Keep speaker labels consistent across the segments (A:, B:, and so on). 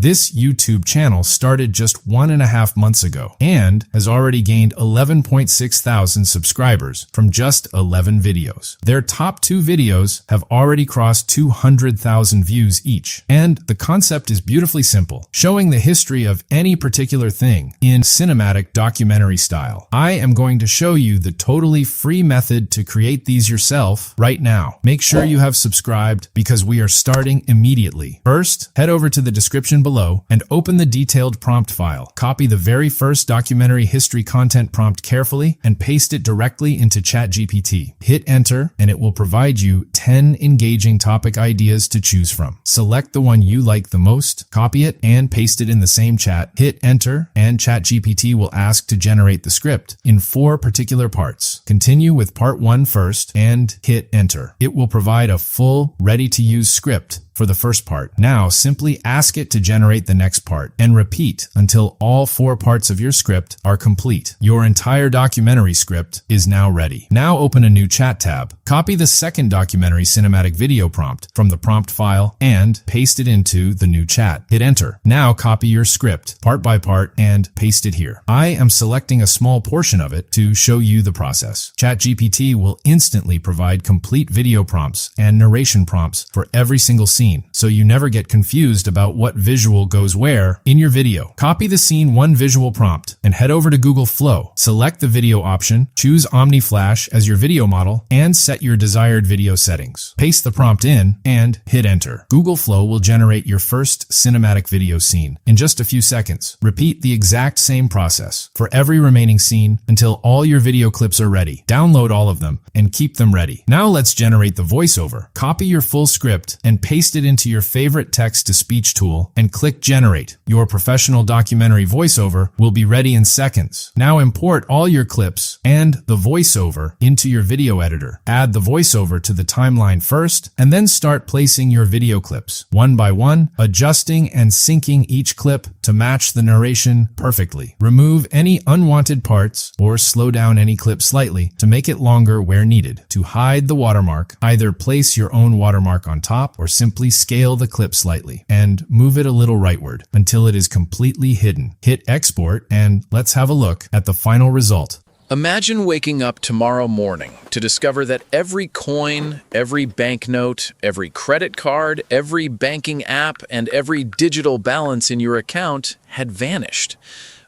A: This YouTube channel started just 1.5 months ago and has already gained 11.6 thousand subscribers from just 11 videos. Their top 2 videos have already crossed 200,000 views each. And the concept is beautifully simple, showing the history of any particular thing in cinematic documentary style. I am going to show you the totally free method to create these yourself right now. Make sure you have subscribed because we are starting immediately. First, head over to the description below and open the detailed prompt file. Copy the very first documentary history content prompt carefully and paste it directly into ChatGPT. Hit enter and it will provide you 10 engaging topic ideas to choose from. Select the one you like the most, copy it and paste it in the same chat. Hit enter and ChatGPT will ask to generate the script in 4 particular parts. Continue with part 1 first and hit enter. It will provide a full, ready-to-use script for the first part. Now simply ask it to generate the next part and repeat until all 4 parts of your script are complete. Your entire documentary script is now ready. Now open a new chat tab. Copy the second documentary cinematic video prompt from the prompt file and paste it into the new chat. Hit enter. Now copy your script part by part and paste it here. I am selecting a small portion of it to show you the process. ChatGPT will instantly provide complete video prompts and narration prompts for every single scene, so you never get confused about what visual goes where in your video. Copy the scene 1 visual prompt and head over to Google Flow. Select the video option, choose OmniFlash as your video model, and set your desired video settings. Paste the prompt in and hit enter. Google Flow will generate your first cinematic video scene in just a few seconds. Repeat the exact same process for every remaining scene until all your video clips are ready. Download all of them and keep them ready. Now let's generate the voiceover. Copy your full script and paste it into your favorite text-to-speech tool and click Generate. Your professional documentary voiceover will be ready in seconds. Now import all your clips and the voiceover into your video editor. Add the voiceover to the timeline first and then start placing your video clips one by one, adjusting and syncing each clip to match the narration perfectly. Remove any unwanted parts or slow down any clip slightly to make it longer where needed. To hide the watermark, either place your own watermark on top or simply scale the clip slightly and move it a little rightward until it is completely hidden. Hit export and let's have a look at the final result.
B: Imagine waking up tomorrow morning to discover that every coin, every banknote, every credit card, every banking app, and every digital balance in your account had vanished.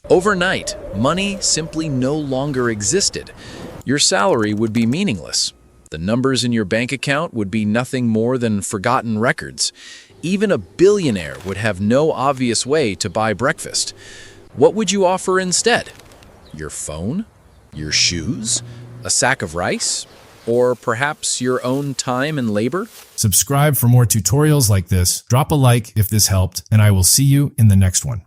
B: Overnight, money simply no longer existed. Your salary would be meaningless. The numbers in your bank account would be nothing more than forgotten records. Even a billionaire would have no obvious way to buy breakfast. What would you offer instead? Your phone? Your shoes? A sack of rice? Or perhaps your own time and labor?
A: Subscribe for more tutorials like this. Drop a like if this helped, and I will see you in the next one.